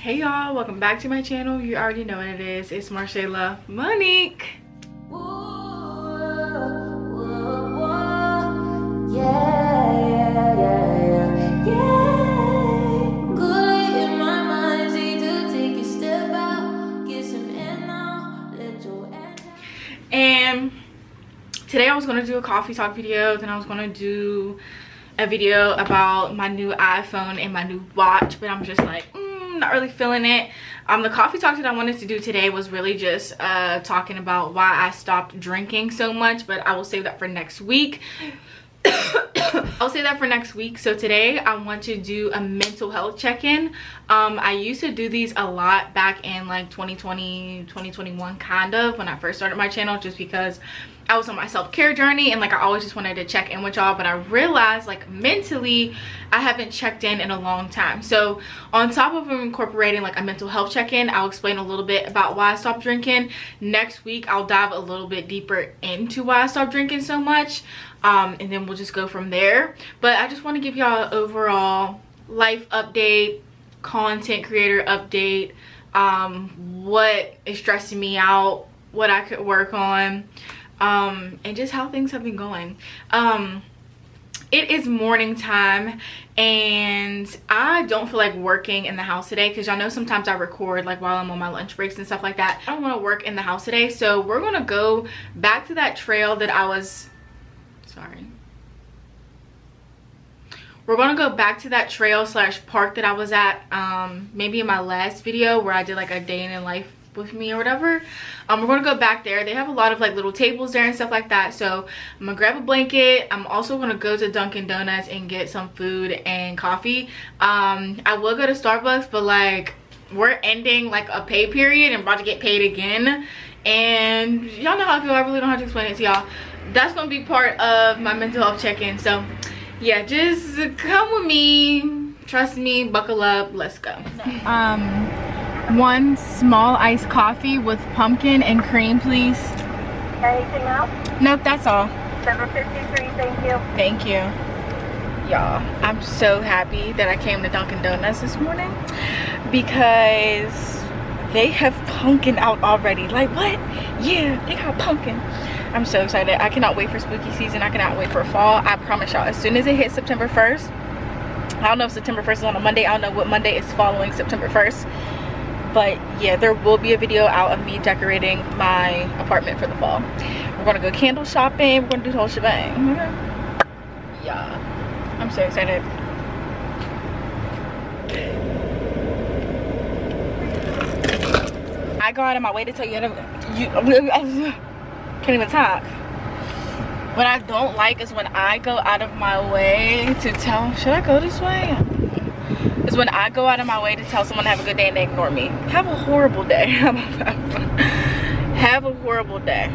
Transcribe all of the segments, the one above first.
Hey y'all, welcome back to my channel. You already know what it is. It's Marshayla Monique. And today I was going to do a coffee talk video, then I was going to do a video about my new iPhone and my new watch, but I'm just like not really feeling it. The coffee talk that I wanted to do today was really just talking about why I stopped drinking so much, but I will save that for next week. I'll say that for next week. So today I want to do a mental health check-in. I used to do these a lot back in like 2020, 2021 kind of, when I first started my channel, just because I was on my self-care journey and like I always just wanted to check in with y'all, but I realized like mentally I haven't checked in a long time. So on top of incorporating like a mental health check-in, I'll explain a little bit about why I stopped drinking. Next week I'll dive a little bit deeper into why I stopped drinking so much, and then we'll just go from there. But I just want to give y'all an overall life update, content creator update, what is stressing me out, what I could work on, and just how things have been going. It is morning time and I don't feel like working in the house today, because y'all know sometimes I record like while I'm on my lunch breaks and stuff like that. I don't want to work in the house today, so we're gonna go back to that trail that I was we're gonna go back to that trail slash park that I was at maybe in my last video where I did like a day in life with me or whatever. We're gonna go back there. They have a lot of like little tables there and stuff like that, so I'm gonna grab a blanket. I'm also gonna go to Dunkin' Donuts and get some food and coffee. I will go to Starbucks, but like we're ending like a pay period and about to get paid again, and y'all know how I feel. I really don't have to explain it to y'all. That's gonna be part of my mental health check-in. So yeah, just come with me, trust me, buckle up, let's go. One small iced coffee with pumpkin and cream, please. Anything else? Nope, that's all. Number 53, thank you. Thank you. Y'all, I'm so happy that I came to Dunkin' Donuts this morning because they have pumpkin out already. Like what? Yeah, they got pumpkin. I'm so excited. I cannot wait for spooky season. I cannot wait for fall. I promise y'all, as soon as it hits September 1st, I don't know if September 1st is on a Monday. I don't know what Monday is following September 1st. But yeah, there will be a video out of me decorating my apartment for the fall. We're gonna go candle shopping. We're gonna do the whole shebang. Yeah, I'm so excited. I go out of my way to tell you, can't even talk. What I don't like is when I go out of my way to tell, should I go this way? Is when I go out of my way to tell someone to have a good day and they ignore me. Have a horrible day. Have a horrible day.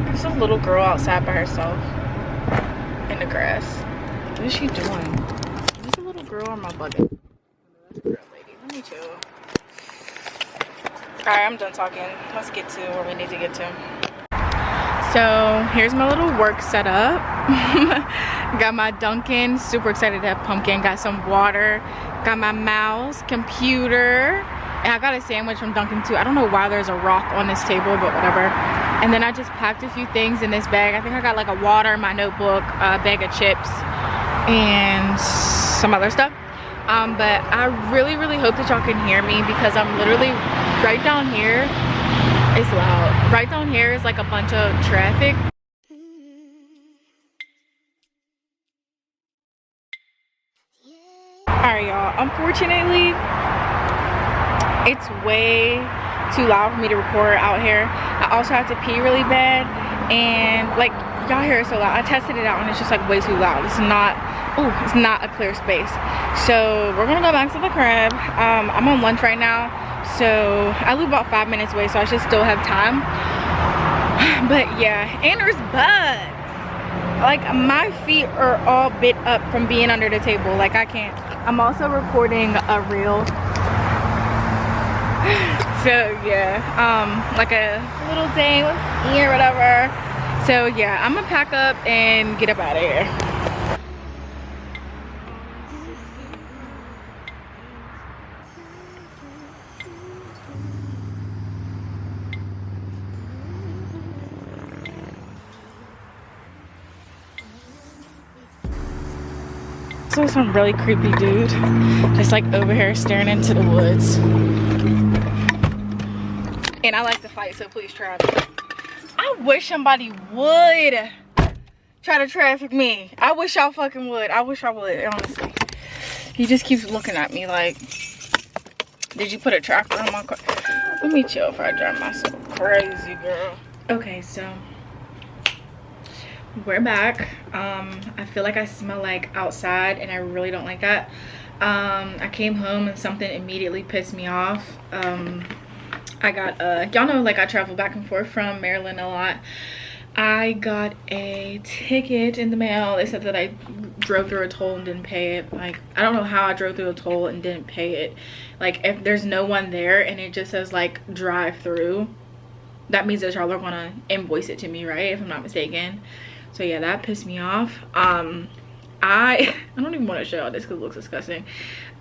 There's a little girl outside by herself in the grass. What is she doing? Is this a little girl or my bucket? That's a girl, lady. Let me chill. Alright, I'm done talking. Let's get to where we need to get to. So here's my little work setup. Got my Dunkin', super excited to have pumpkin. Got some water, got my mouse, computer, and I got a sandwich from Dunkin' too. I don't know why there's a rock on this table, but whatever. And then I just packed a few things in this bag. I think I got like a water, my notebook, a bag of chips, and some other stuff. But I really hope that y'all can hear me, because I'm literally right down here. It's loud. Right down here is like a bunch of traffic. Alright y'all, unfortunately it's way too loud for me to record out here. I also have to pee really bad, and like y'all hear it so loud. I tested it out and it's just like way too loud. It's not a clear space. So we're gonna go back to the crib. I'm on lunch right now, so I live about 5 minutes away, so I should still have time. But yeah, and there's bugs. Like my feet are all bit up from being under the table. Like I can't. I'm also recording a reel. So yeah, like a little day with me or whatever. So yeah, I'm gonna pack up and get up out of here. So some really creepy dude just like over here staring into the woods. And I like to fight, so please try me. I wish somebody would try to traffic me. I wish y'all fucking would. I wish I would, honestly. He just keeps looking at me like, did you put a tracker on my car? Let me chill if I drive myself crazy, girl. Okay, so we're back. I feel like I smell like outside and I really don't like that. I came home and something immediately pissed me off. I got y'all know, like, I travel back and forth from Maryland a lot. I got a ticket in the mail. They said that I drove through a toll and didn't pay it. Like, I don't know how I drove through a toll and didn't pay it. Like, if there's no one there and it just says like drive through, that means that y'all are gonna invoice it to me, right? If I'm not mistaken. So yeah, that pissed me off. I don't even want to show y'all this because it looks disgusting.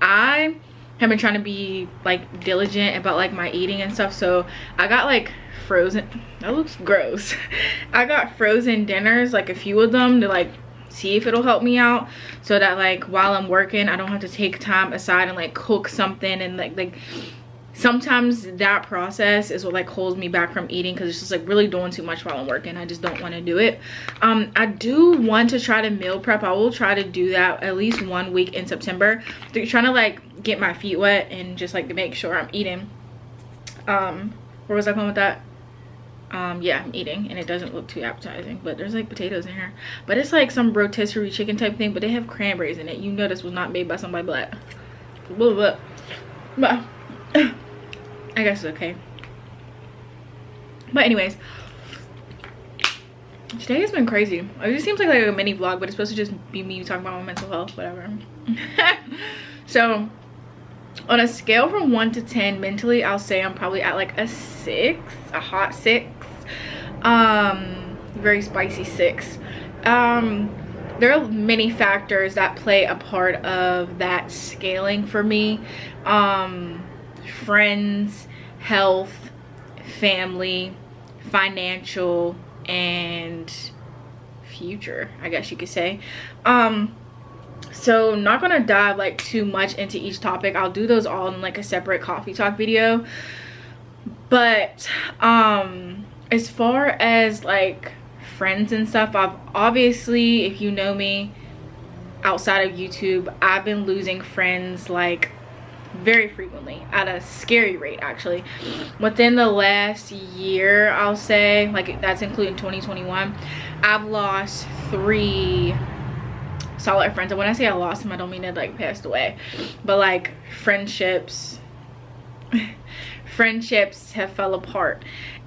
I have been trying to be like diligent about like my eating and stuff, so I got like frozen, that looks gross. I got frozen dinners, like a few of them, to like see if it'll help me out, so that like while I'm working I don't have to take time aside and like cook something. And like sometimes that process is what like holds me back from eating, because it's just like really doing too much while I'm working. I just don't want to do it. I do want to try to meal prep. I will try to do that at least 1 week in September. They're trying to like get my feet wet and just like to make sure I'm eating. Where was I going with that? Yeah, I'm eating and it doesn't look too appetizing, but there's like potatoes in here, but it's like some rotisserie chicken type thing, but they have cranberries in it. You know this was not made by somebody black. But I guess it's okay. But anyways, today has been crazy. It just seems like a mini vlog, but it's supposed to just be me talking about my mental health, whatever. So on a scale from 1 to 10 mentally, I'll say I'm probably at like a 6, a hot 6. Very spicy 6. There are many factors that play a part of that scaling for me. Friends, health, family, financial, and future, I guess you could say. So not gonna dive like too much into each topic. I'll do those all in like a separate coffee talk video. But as far as like friends and stuff, I've obviously, if you know me outside of YouTube, I've been losing friends like very frequently at a scary rate. Actually, within the last year, I'll say, like that's including 2021, I've lost 3 solid friends. And when I say I lost them, I don't mean it like passed away, but like friendships have fell apart.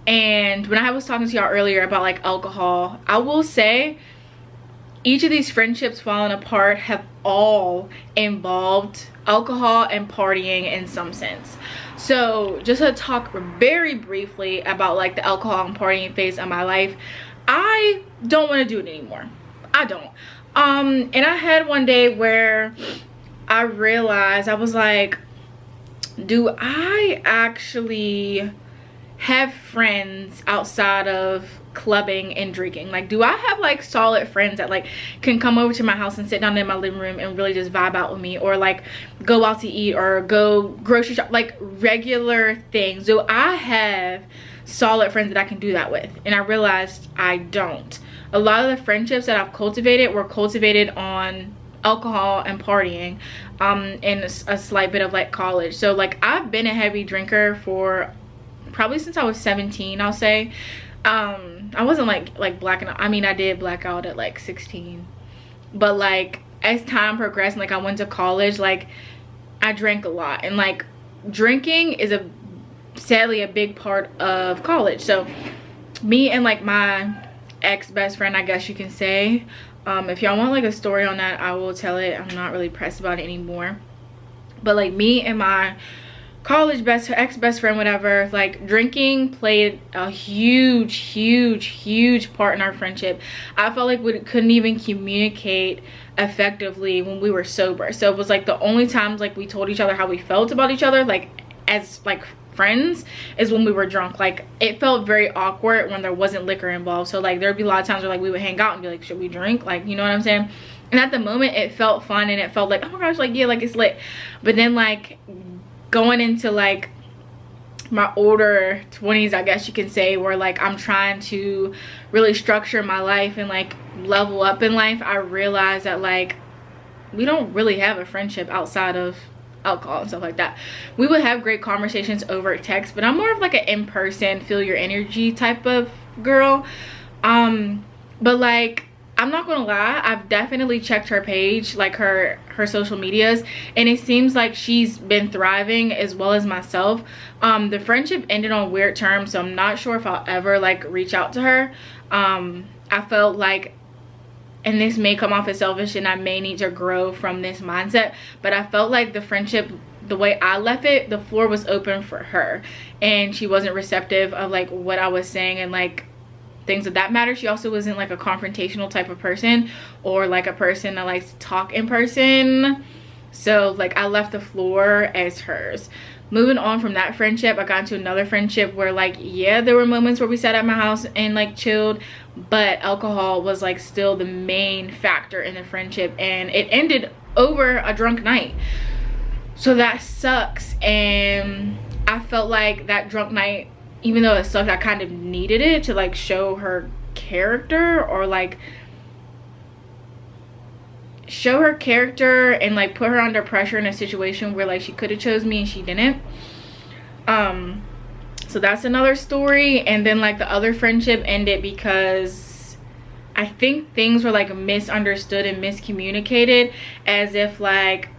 And when I was talking to y'all earlier about like alcohol, I will say each of these friendships falling apart have all involved alcohol and partying in some sense. So just to talk very briefly about like the alcohol and partying phase of my life, I don't want to do it anymore. I don't. And I had one day where I realized, I was like, do I actually have friends outside of clubbing and drinking? Like, do I have like solid friends that like can come over to my house and sit down in my living room and really just vibe out with me, or like go out to eat or go grocery shop, like regular things? Do I have solid friends that I can do that with? And I realized I don't. A lot of the friendships that I've cultivated were cultivated on alcohol and partying, and a slight bit of like college. So like I've been a heavy drinker for probably since I was 17, I'll say. I wasn't like blacking out. I mean, I did black out at like 16, but like as time progressed and like I went to college, like I drank a lot, and like drinking is sadly a big part of college. So me and like my ex-best friend, I guess you can say, if y'all want like a story on that, I will tell it. I'm not really pressed about it anymore. But like me and my college ex-best friend, whatever, like drinking played a huge part in our friendship. I felt like we couldn't even communicate effectively when we were sober. So it was like the only times like we told each other how we felt about each other, like as like friends, is when we were drunk. Like it felt very awkward when there wasn't liquor involved. So like there'd be a lot of times where like we would hang out and be like, should we drink? Like, you know what I'm saying? And at the moment it felt fun and it felt like, oh my gosh, like yeah, like it's lit. But then like going into like my older 20s, I guess you can say, where like I'm trying to really structure my life and like level up in life, I realized that like we don't really have a friendship outside of alcohol and stuff like that. We would have great conversations over text, but I'm more of like an in-person, feel your energy type of girl. But like I'm not gonna lie, I've definitely checked her page, like her social medias, and it seems like she's been thriving as well as myself. The friendship ended on weird terms, so I'm not sure if I'll ever like reach out to her. I felt like, and this may come off as selfish and I may need to grow from this mindset, but I felt like the friendship, the way I left it, the floor was open for her and she wasn't receptive of like what I was saying and like things of that matter. She also wasn't like a confrontational type of person or like a person that likes to talk in person. So like I left the floor as hers. Moving on from that friendship, I got into another friendship where like, yeah, there were moments where we sat at my house and like chilled, but alcohol was like still the main factor in the friendship, and it ended over a drunk night. So that sucks. And I felt like that drunk night, even though it sucked, I kind of needed it to like show her character, or like show her character and like put her under pressure in a situation where like she could have chose me and she didn't. So that's another story. And then like the other friendship ended because I think things were like misunderstood and miscommunicated, as if like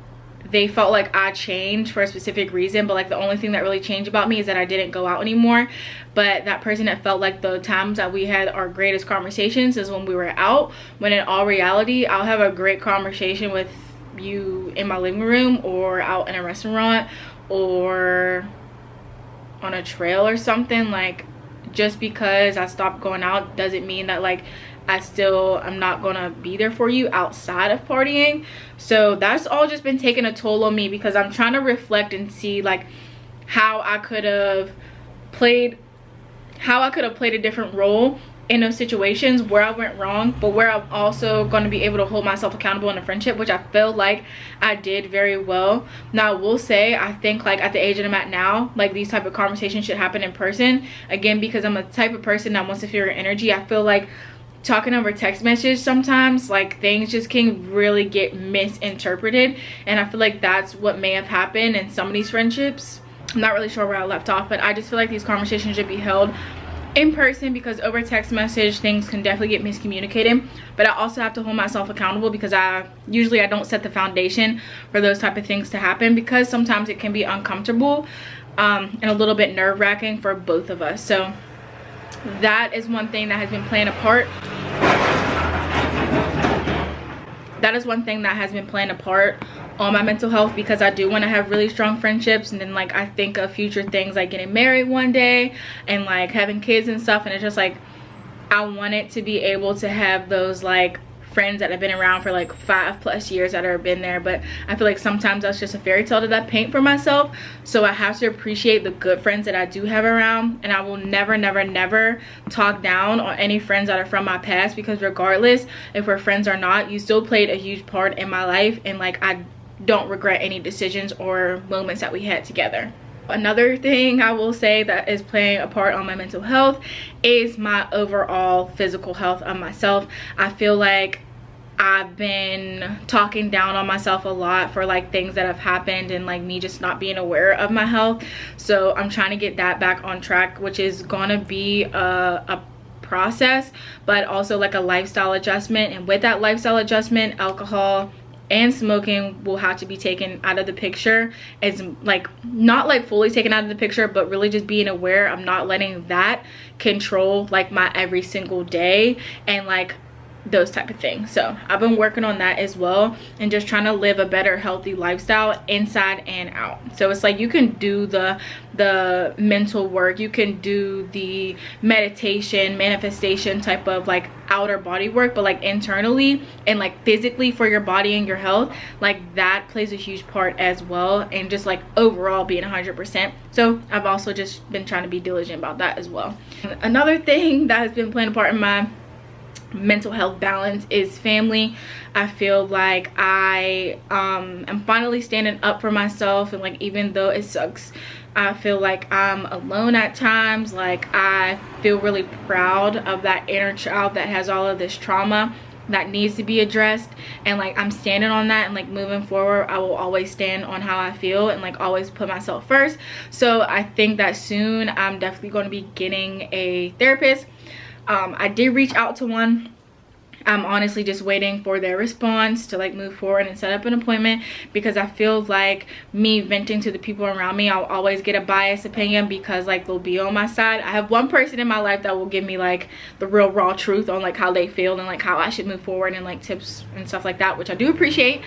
they felt like I changed for a specific reason, but like the only thing that really changed about me is that I didn't go out anymore. But that person had felt like the times that we had our greatest conversations is when we were out, when in all reality I'll have a great conversation with you in my living room or out in a restaurant or on a trail or something. Like just because I stopped going out doesn't mean that like I'm not gonna be there for you outside of partying. So that's all just been taking a toll on me, because I'm trying to reflect and see like how I could have played a different role in those situations where I went wrong, but where I'm also going to be able to hold myself accountable in a friendship, which I feel like I did very well. Now I will say, I think like at the age that I'm at now, like these type of conversations should happen in person, again because I'm a type of person that wants to feel your energy. I feel like talking over text message sometimes like things just can really get misinterpreted, and I feel like that's what may have happened in some of these friendships. I'm not really sure where I left off, but I just feel like these conversations should be held in person, because over text message things can definitely get miscommunicated. But I also have to hold myself accountable, because I don't set the foundation for those type of things to happen, because sometimes it can be uncomfortable and a little bit nerve-wracking for both of us. So that is one thing that has been playing a part. That is one thing that has been playing a part on my mental health, because I do want to have really strong friendships, and then like I think of future things like getting married one day and like having kids and stuff, and it's just like I wanted to be able to have those like friends that have been around for like 5+ years that have been there. But I feel like sometimes that's just a fairy tale that I paint for myself. So I have to appreciate the good friends that I do have around, and I will never talk down on any friends that are from my past, because regardless if we're friends or not, you still played a huge part in my life, and like I don't regret any decisions or moments that we had together. Another thing I will say that is playing a part on my mental health is my overall physical health of myself. I feel like I've been talking down on myself a lot for like things that have happened, and like me just not being aware of my health. So I'm trying to get that back on track, which is gonna be a process, but also like a lifestyle adjustment. And with that lifestyle adjustment, alcohol and smoking will have to be taken out of the picture. It's like not like fully taken out of the picture, but really just being aware I'm not letting that control like my every single day and like those type of things. So I've been working on that as well, and just trying to live a better healthy lifestyle inside and out. So it's like you can do the mental work, you can do the meditation, manifestation type of like outer body work, but like internally and like physically for your body and your health, like that plays a huge part as well, and just like overall being 100%. So I've also just been trying to be diligent about that as well. Another thing that has been playing a part in my mental health balance is family. I feel like I am finally standing up for myself, and like even though it sucks, I feel like I'm alone at times. Like I feel really proud of that inner child that has all of this trauma that needs to be addressed, and like I'm standing on that, and like moving forward I will always stand on how I feel and like always put myself first. So I think that soon I'm definitely going to be getting a therapist. I did reach out to one. I'm honestly just waiting for their response to like move forward and set up an appointment, because I feel like me venting to the people around me, I'll always get a biased opinion because like they'll be on my side. I have one person in my life that will give me like the real raw truth on like how they feel and like how I should move forward, and like tips and stuff like that, which I do appreciate.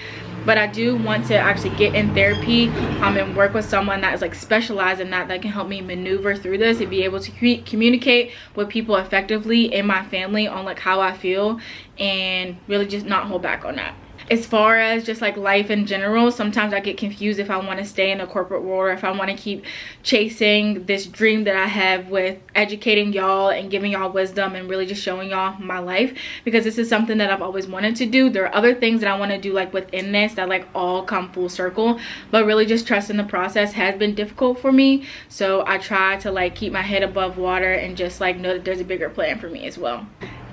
But I do want to actually get in therapy and work with someone that is like specialized in that can help me maneuver through this and be able to communicate with people effectively in my family on like how I feel, and really just not hold back on that. As far as just like life in general, sometimes I get confused if I want to stay in the corporate world or if I want to keep chasing this dream that I have with educating y'all and giving y'all wisdom and really just showing y'all my life, because this is something that I've always wanted to do. There are other things that I want to do like within this that like all come full circle, but really just trusting the process has been difficult for me. So I try to like keep my head above water and just like know that there's a bigger plan for me as well.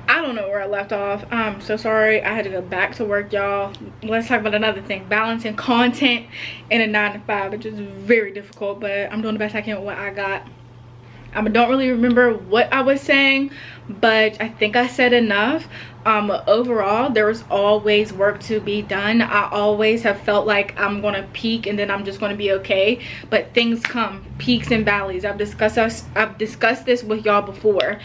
I don't know where I left off. I'm so sorry. I had to go back to work, y'all. Let's talk about another thing. Balancing content in a 9 to 5, which is very difficult, but I'm doing the best I can with what I got. I don't really remember what I was saying, but I think I said enough. Overall, there was always work to be done. I always have felt like I'm gonna peak and then I'm just gonna be okay, but things come, peaks and valleys. I've discussed this with y'all before.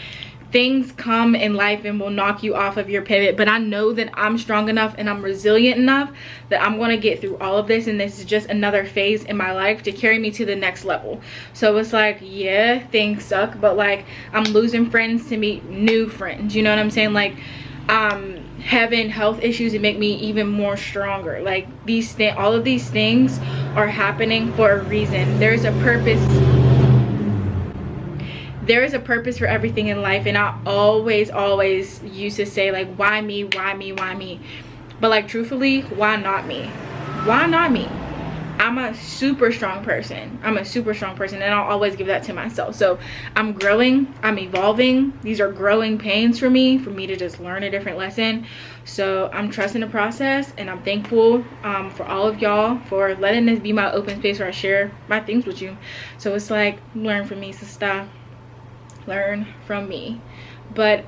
Things come in life and will knock you off of your pivot, but I know that I'm strong enough and I'm resilient enough that I'm going to get through all of this, and this is just another phase in my life to carry me to the next level. So it's like, yeah, things suck, but like I'm losing friends to meet new friends, you know what I'm saying? Like having health issues and make me even more stronger. Like all of these things are happening for a reason. There is a purpose for everything in life, and I always used to say like, why me, why me, why me? But like truthfully, why not me? Why not me? I'm a super strong person. I'm a super strong person, and I'll always give that to myself. So I'm growing, I'm evolving. These are growing pains for me to just learn a different lesson. So I'm trusting the process, and I'm thankful for all of y'all for letting this be my open space where I share my things with you. So it's like, learn from me, sister. Learn from me. But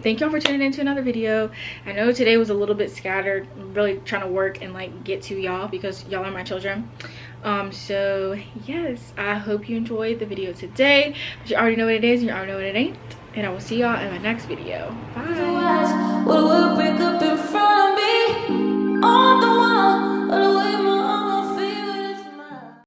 thank y'all for tuning into another video. I know today was a little bit scattered. I'm really trying to work and like get to y'all because y'all are my children. So yes, I hope you enjoyed the video today. But you already know what it is and you already know what it ain't, and I will see y'all in my next video. Bye.